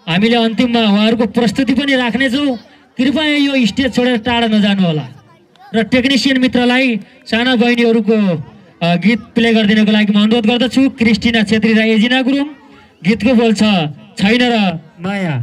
हामीले अन्तिममा उहाँहरूको प्रस्तुति पनि राख्नेछौँ। कृपया यो स्टेज छोडेर टाढा नजानु होला र टेक्निसियन मित्रलाई साना बहिनीहरूको गीत प्ले गरिदिनको लागि म अनुरोध गर्दछु। क्रिस्टिना छेत्री र एजिना गुरुङ। गीतको बोल छ छैन र माया।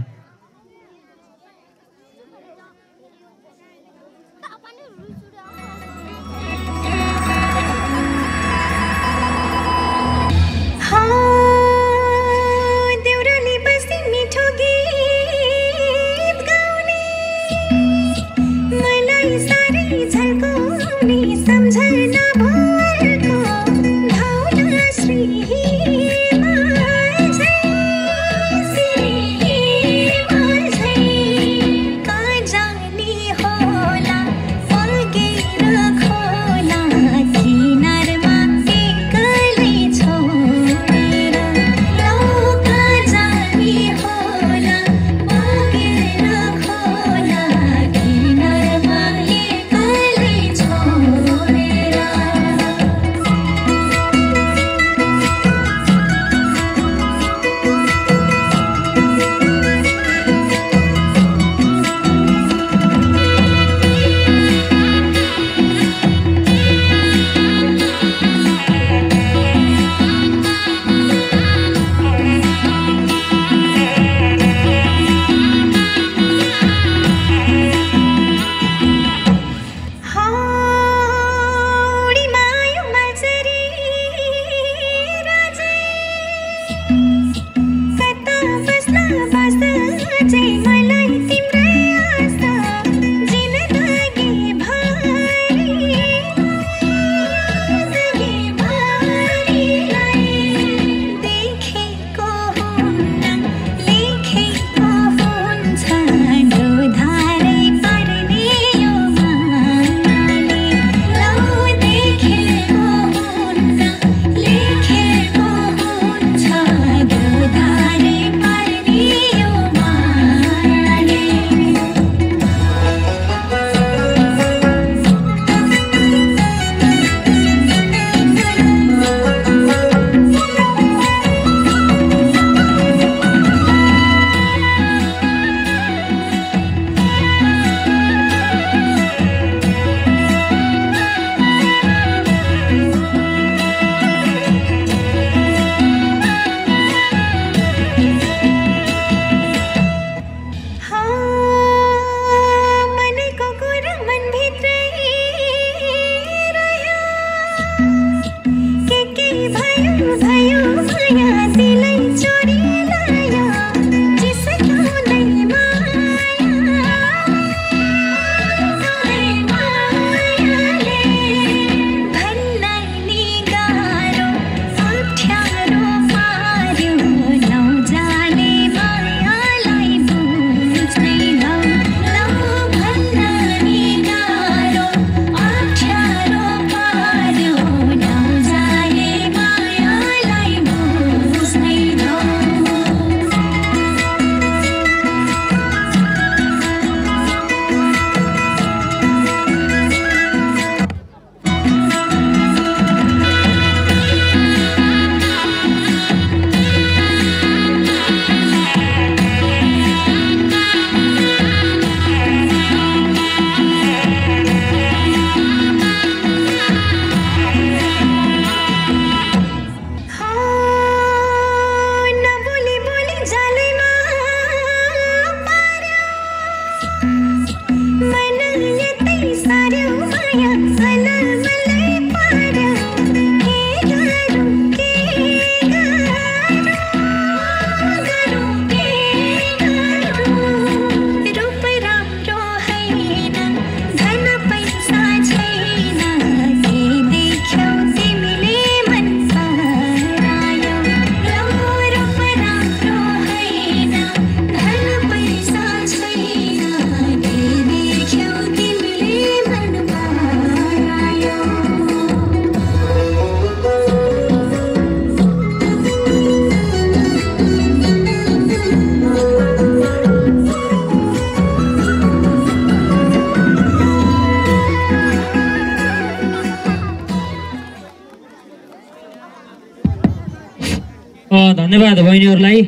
धन्यवाद बहिनीहरूलाई।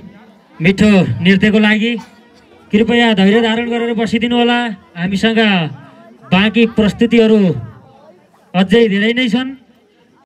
मिठो नृत्यको लागि कृपया धैर्य धारण गरेर बसिदिनु होला। हामीसँग बाँकी प्रस्तुतिहरू अझै धेरै नै छन्।